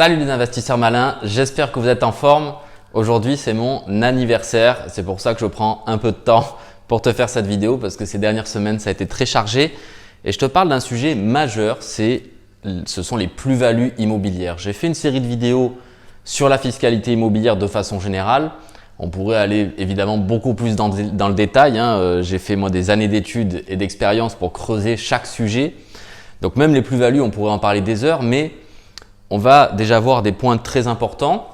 Salut les investisseurs malins, j'espère que vous êtes en forme. Aujourd'hui c'est mon anniversaire, c'est pour ça que je prends un peu de temps pour te faire cette vidéo parce que ces dernières semaines ça a été très chargé et je te parle d'un sujet majeur, ce sont les plus-values immobilières. J'ai fait une série de vidéos sur la fiscalité immobilière de façon générale. On pourrait aller évidemment beaucoup plus dans le détail. J'ai fait moi des années d'études et d'expérience pour creuser chaque sujet. Donc même les plus-values, on pourrait en parler des heures, mais on va déjà voir des points très importants.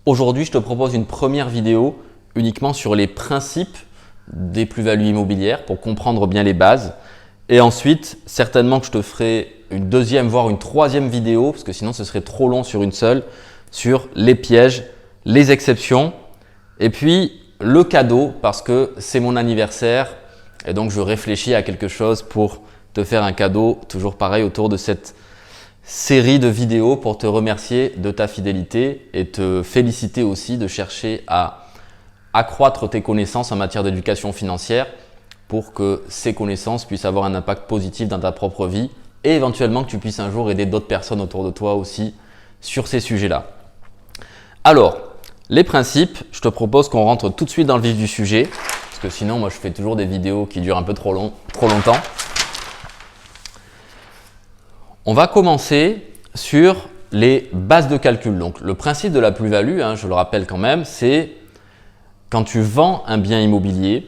Aujourd'hui, je te propose une première vidéo uniquement sur les principes des plus-values immobilières pour comprendre bien les bases. Et ensuite, certainement que je te ferai une deuxième, voire une troisième vidéo, parce que sinon ce serait trop long sur une seule, sur les pièges, les exceptions, et puis le cadeau, parce que c'est mon anniversaire et donc je réfléchis à quelque chose pour te faire un cadeau, toujours pareil autour de cette série de vidéos pour te remercier de ta fidélité et te féliciter aussi de chercher à accroître tes connaissances en matière d'éducation financière pour que ces connaissances puissent avoir un impact positif dans ta propre vie et éventuellement que tu puisses un jour aider d'autres personnes autour de toi aussi sur ces sujets-là. Alors, les principes, je te propose qu'on rentre tout de suite dans le vif du sujet parce que sinon moi je fais toujours des vidéos qui durent un peu trop longtemps. On va commencer sur les bases de calcul. Donc, le principe de la plus-value, je le rappelle quand même, c'est quand tu vends un bien immobilier,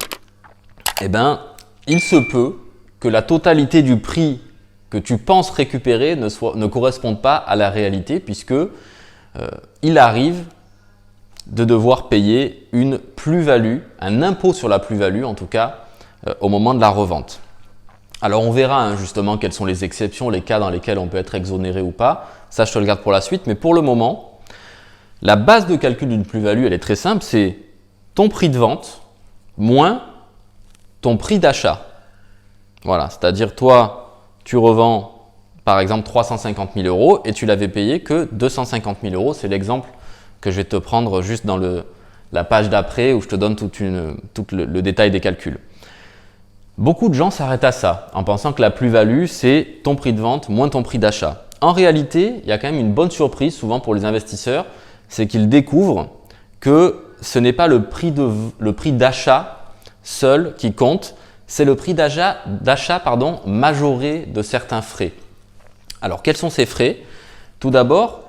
il se peut que la totalité du prix que tu penses récupérer ne corresponde pas à la réalité puisque il arrive de devoir payer une plus-value, un impôt sur la plus-value en tout cas, au moment de la revente. Alors on verra justement quelles sont les exceptions, les cas dans lesquels on peut être exonéré ou pas. Ça, je te le garde pour la suite. Mais pour le moment, la base de calcul d'une plus-value, elle est très simple. C'est ton prix de vente moins ton prix d'achat. Voilà, c'est-à-dire toi, tu revends par exemple 350 000 euros et tu l'avais payé que 250 000 euros. C'est l'exemple que je vais te prendre juste dans la page d'après où je te donne tout le détail des calculs. Beaucoup de gens s'arrêtent à ça en pensant que la plus-value, c'est ton prix de vente moins ton prix d'achat. En réalité, il y a quand même une bonne surprise souvent pour les investisseurs, c'est qu'ils découvrent que ce n'est pas le prix d'achat seul qui compte, c'est le prix d'achat majoré de certains frais. Alors, quels sont ces frais? Tout d'abord,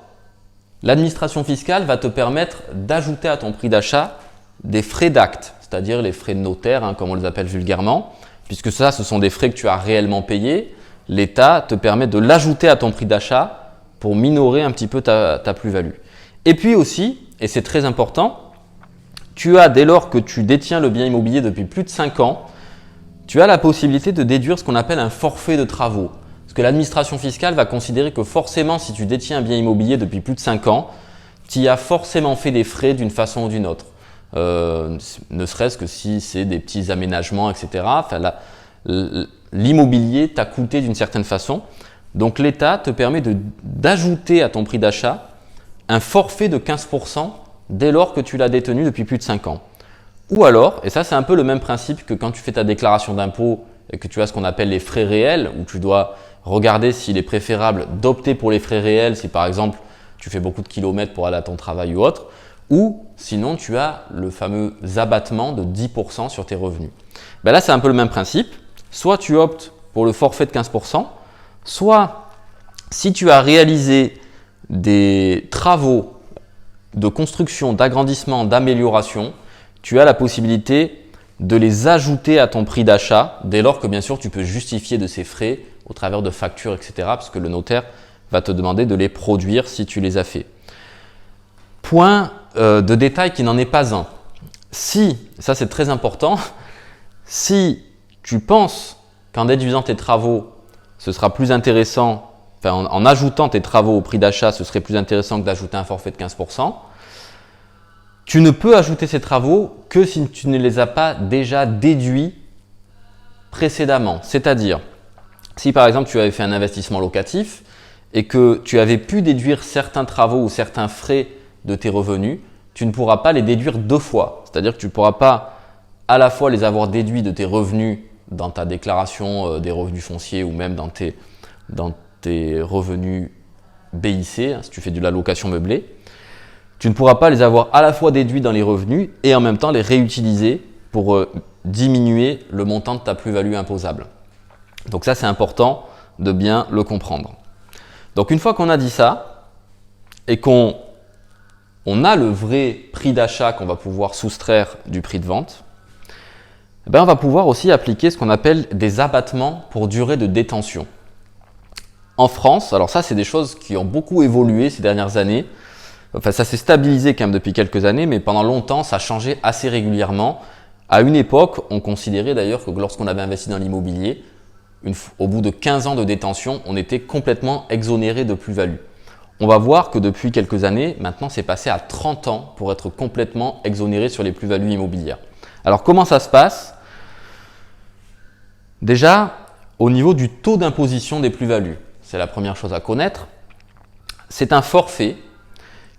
l'administration fiscale va te permettre d'ajouter à ton prix d'achat des frais d'acte, c'est-à-dire les frais de notaire, comme on les appelle vulgairement. Puisque ça, ce sont des frais que tu as réellement payés, l'État te permet de l'ajouter à ton prix d'achat pour minorer un petit peu ta plus-value. Et puis aussi, et c'est très important, dès lors que tu détiens le bien immobilier depuis plus de 5 ans, tu as la possibilité de déduire ce qu'on appelle un forfait de travaux. Parce que l'administration fiscale va considérer que forcément, si tu détiens un bien immobilier depuis plus de 5 ans, tu y as forcément fait des frais d'une façon ou d'une autre. Ne serait-ce que si c'est des petits aménagements, etc. L'immobilier t'a coûté d'une certaine façon. Donc l'État te permet d'ajouter à ton prix d'achat un forfait de 15% dès lors que tu l'as détenu depuis plus de 5 ans. Ou alors, et ça c'est un peu le même principe que quand tu fais ta déclaration d'impôt et que tu as ce qu'on appelle les frais réels, où tu dois regarder s'il est préférable d'opter pour les frais réels si par exemple tu fais beaucoup de kilomètres pour aller à ton travail ou autre. Ou sinon, tu as le fameux abattement de 10% sur tes revenus. Là, c'est un peu le même principe. Soit tu optes pour le forfait de 15%, soit si tu as réalisé des travaux de construction, d'agrandissement, d'amélioration, tu as la possibilité de les ajouter à ton prix d'achat dès lors que bien sûr tu peux justifier de ces frais au travers de factures, etc. Parce que le notaire va te demander de les produire si tu les as fait. Point de détail qui n'en est pas un. Ça c'est très important, si tu penses qu'en déduisant tes travaux, ce sera plus intéressant, en ajoutant tes travaux au prix d'achat, ce serait plus intéressant que d'ajouter un forfait de 15%, tu ne peux ajouter ces travaux que si tu ne les as pas déjà déduits précédemment. C'est-à-dire, si par exemple tu avais fait un investissement locatif et que tu avais pu déduire certains travaux ou certains frais de tes revenus, tu ne pourras pas les déduire deux fois. C'est-à-dire que tu ne pourras pas à la fois les avoir déduits de tes revenus dans ta déclaration des revenus fonciers ou même dans tes revenus BIC, hein, si tu fais de la location meublée, tu ne pourras pas les avoir à la fois déduits dans les revenus et en même temps les réutiliser pour diminuer le montant de ta plus-value imposable. Donc ça, c'est important de bien le comprendre. Donc une fois qu'on a dit ça et qu'on a le vrai prix d'achat qu'on va pouvoir soustraire du prix de vente, on va pouvoir aussi appliquer ce qu'on appelle des abattements pour durée de détention. En France, alors ça, c'est des choses qui ont beaucoup évolué ces dernières années. Enfin, ça s'est stabilisé quand même depuis quelques années, mais pendant longtemps, ça changeait assez régulièrement. À une époque, on considérait d'ailleurs que lorsqu'on avait investi dans l'immobilier, au bout de 15 ans de détention, on était complètement exonéré de plus-value. On va voir que depuis quelques années, maintenant, c'est passé à 30 ans pour être complètement exonéré sur les plus-values immobilières. Alors, comment ça se passe? Déjà, au niveau du taux d'imposition des plus-values, c'est la première chose à connaître. C'est un forfait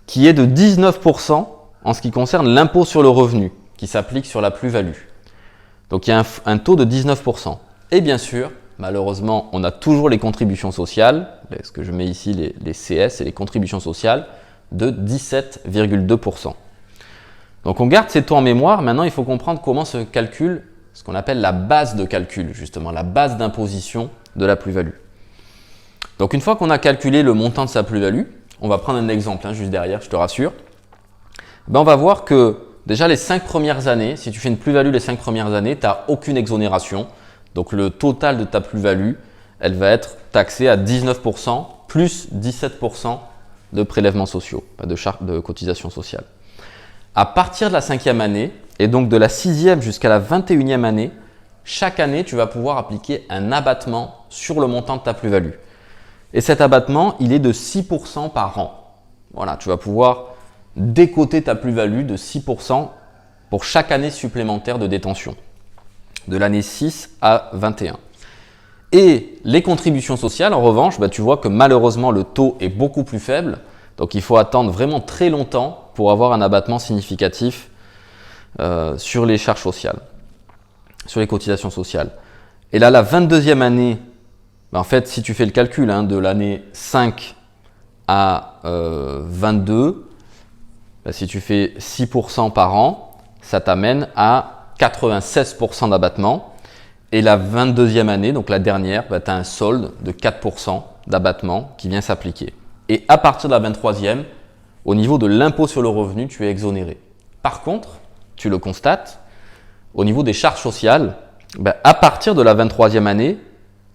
qui est de 19% en ce qui concerne l'impôt sur le revenu qui s'applique sur la plus-value. Donc, il y a un taux de 19%. Et bien sûr, malheureusement, on a toujours les contributions sociales, ce que je mets ici, les CS et les contributions sociales, de 17,2%. Donc, on garde ces taux en mémoire. Maintenant, il faut comprendre comment se calcule ce qu'on appelle la base de calcul, justement, la base d'imposition de la plus-value. Donc, une fois qu'on a calculé le montant de sa plus-value, on va prendre un exemple juste derrière, je te rassure. On va voir que déjà les 5 premières années, si tu fais une plus-value les 5 premières années, tu n'as aucune exonération. Donc, le total de ta plus-value, elle va être taxée à 19% plus 17% de prélèvements sociaux, de cotisations sociales. À partir de la 5e année, et donc de la 6e jusqu'à la 21e année, chaque année, tu vas pouvoir appliquer un abattement sur le montant de ta plus-value. Et cet abattement, il est de 6% par an. Voilà, tu vas pouvoir décoter ta plus-value de 6% pour chaque année supplémentaire de détention, de l'année 6 à 21. Et les contributions sociales, en revanche, tu vois que malheureusement, le taux est beaucoup plus faible. Donc, il faut attendre vraiment très longtemps pour avoir un abattement significatif sur les charges sociales, sur les cotisations sociales. Et là, la 22e année, en fait, si tu fais le calcul de l'année 5 à 22, si tu fais 6% par an, ça t'amène à 96% d'abattement. Et la 22e année, donc la dernière, tu as un solde de 4% d'abattement qui vient s'appliquer. Et à partir de la 23e, au niveau de l'impôt sur le revenu, tu es exonéré. Par contre, tu le constates, au niveau des charges sociales, à partir de la 23e année,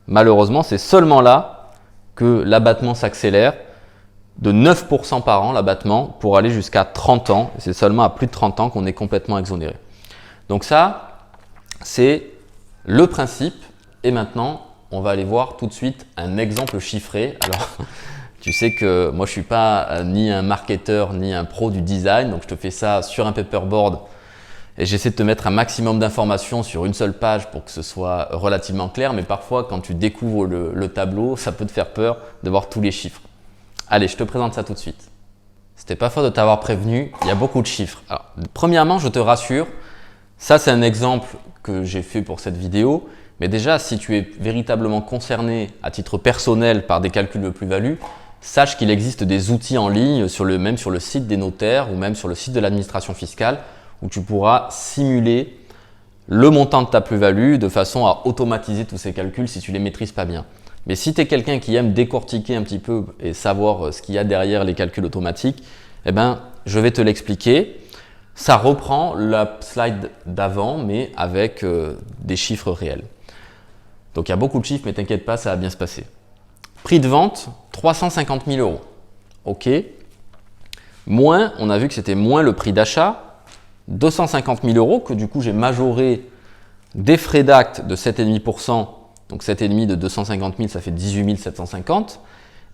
malheureusement, c'est seulement là que l'abattement s'accélère de 9% par an, l'abattement, pour aller jusqu'à 30 ans. C'est seulement à plus de 30 ans qu'on est complètement exonéré. Donc ça, c'est le principe. Et maintenant, on va aller voir tout de suite un exemple chiffré. Alors, tu sais que moi, je ne suis pas ni un marketeur ni un pro du design. Donc, je te fais ça sur un paperboard et j'essaie de te mettre un maximum d'informations sur une seule page pour que ce soit relativement clair. Mais parfois, quand tu découvres le tableau, ça peut te faire peur de voir tous les chiffres. Allez, je te présente ça tout de suite. C'était pas faute de t'avoir prévenu, il y a beaucoup de chiffres. Alors, premièrement, je te rassure, ça c'est un exemple que j'ai fait pour cette vidéo. Mais déjà, si tu es véritablement concerné à titre personnel par des calculs de plus-value, sache qu'il existe des outils en ligne, même sur le site des notaires ou même sur le site de l'administration fiscale, où tu pourras simuler le montant de ta plus-value de façon à automatiser tous ces calculs si tu ne les maîtrises pas bien. Mais si tu es quelqu'un qui aime décortiquer un petit peu et savoir ce qu'il y a derrière les calculs automatiques, je vais te l'expliquer. Ça reprend la slide d'avant, mais avec des chiffres réels. Donc, il y a beaucoup de chiffres, mais t'inquiète pas, ça va bien se passer. Prix de vente, 350 000 euros. OK. Moins, on a vu que c'était moins le prix d'achat, 250 000 euros, que du coup, j'ai majoré des frais d'acte de 7,5%. Donc 7,5 de 250 000, ça fait 18 750.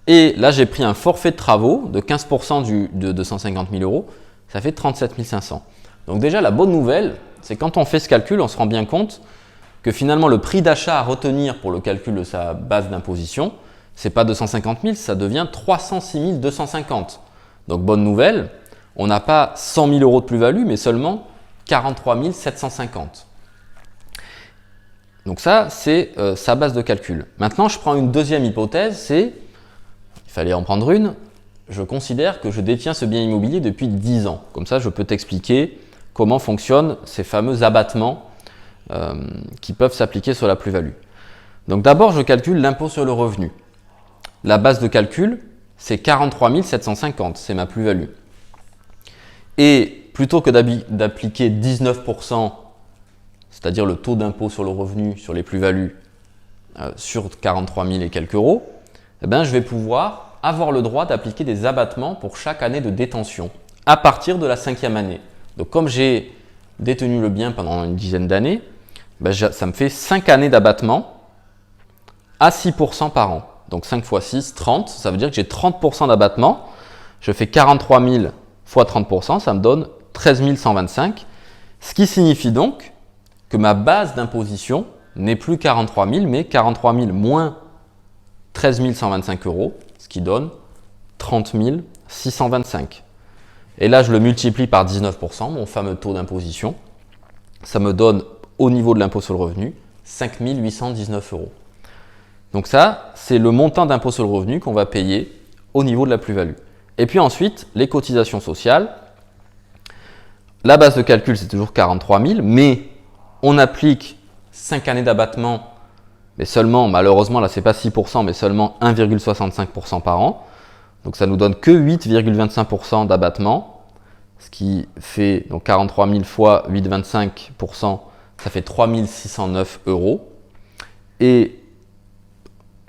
Et là, j'ai pris un forfait de travaux de 15% de 250 000 euros. Ça fait 37 500. Donc déjà, la bonne nouvelle, c'est quand on fait ce calcul, on se rend bien compte que finalement, le prix d'achat à retenir pour le calcul de sa base d'imposition, ce n'est pas 250 000, ça devient 306 250. Donc bonne nouvelle, on n'a pas 100 000 euros de plus-value, mais seulement 43 750. Donc ça, c'est sa base de calcul. Maintenant, je prends une deuxième hypothèse, c'est fallait en prendre une, je considère que je détiens ce bien immobilier depuis 10 ans. Comme ça, je peux t'expliquer comment fonctionnent ces fameux abattements qui peuvent s'appliquer sur la plus-value. Donc d'abord, je calcule l'impôt sur le revenu. La base de calcul, c'est 43 750, c'est ma plus-value. Et plutôt que d'appliquer 19%, c'est-à-dire le taux d'impôt sur le revenu sur les plus-values sur 43 000 et quelques euros, eh bien, je vais pouvoir avoir le droit d'appliquer des abattements pour chaque année de détention à partir de la 5e année. Donc comme j'ai détenu le bien pendant une dizaine d'années, ben, ça me fait 5 années d'abattement à 6% par an. Donc 5 x 6, 30, ça veut dire que j'ai 30% d'abattement. Je fais 43 000 fois 30%, ça me donne 13 125, ce qui signifie donc que ma base d'imposition n'est plus 43 000, mais 43 000 moins 13 125 euros, ce qui donne 30 625. Et là, je le multiplie par 19%, mon fameux taux d'imposition. Ça me donne, au niveau de l'impôt sur le revenu, 5 819 euros. Donc ça, c'est le montant d'impôt sur le revenu qu'on va payer au niveau de la plus-value. Et puis ensuite, les cotisations sociales. La base de calcul, c'est toujours 43 000, mais on applique 5 années d'abattement, mais seulement, malheureusement, là, ce n'est pas 6%, mais seulement 1,65% par an. Donc ça nous donne que 8,25% d'abattement, ce qui fait donc 43 000 fois 8,25%, ça fait 3 609 euros. Et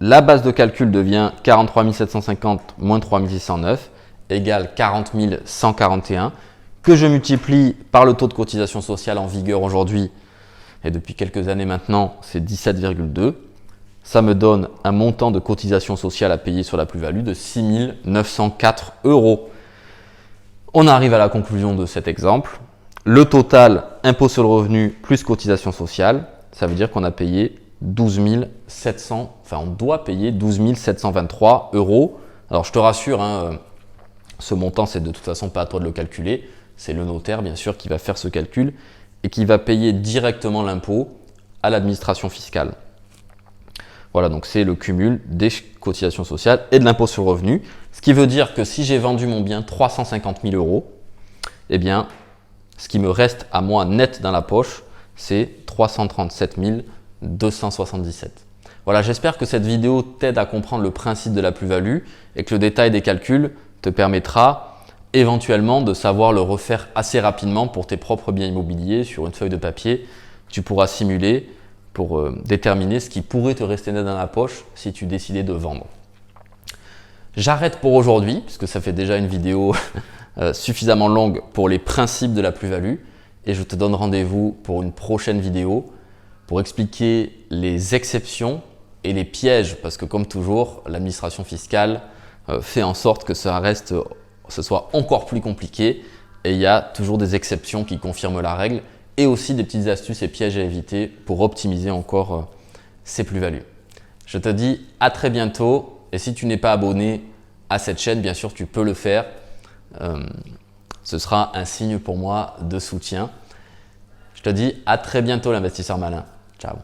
la base de calcul devient 43 750 moins 3 609 égale 40 141 que je multiplie par le taux de cotisation sociale en vigueur aujourd'hui et depuis quelques années maintenant, c'est 17,2. Ça me donne un montant de cotisation sociale à payer sur la plus-value de 6 904 euros. On arrive à la conclusion de cet exemple. Le total impôt sur le revenu plus cotisation sociale, ça veut dire qu'on a payé 12 700, enfin on doit payer 12 723 euros. Alors je te rassure, hein, ce montant c'est de toute façon pas à toi de le calculer, c'est le notaire bien sûr qui va faire ce calcul et qui va payer directement l'impôt à l'administration fiscale. Voilà, donc c'est le cumul des cotisations sociales et de l'impôt sur le revenu, ce qui veut dire que si j'ai vendu mon bien 350 000 euros, eh bien ce qui me reste à moi net dans la poche, c'est 337 277. Voilà, j'espère que cette vidéo t'aide à comprendre le principe de la plus-value et que le détail des calculs te permettra éventuellement de savoir le refaire assez rapidement pour tes propres biens immobiliers sur une feuille de papier. Tu pourras simuler pour déterminer ce qui pourrait te rester net dans la poche si tu décidais de vendre. J'arrête pour aujourd'hui puisque ça fait déjà une vidéo suffisamment longue pour les principes de la plus-value et je te donne rendez-vous pour une prochaine vidéo pour expliquer les exceptions et les pièges parce que comme toujours, l'administration fiscale fait en sorte que ce soit encore plus compliqué et il y a toujours des exceptions qui confirment la règle et aussi des petites astuces et pièges à éviter pour optimiser encore ces plus-values. Je te dis à très bientôt et si tu n'es pas abonné à cette chaîne, bien sûr tu peux le faire. Ce sera un signe pour moi de soutien. Je te dis à très bientôt l'investisseur malin. Ciao.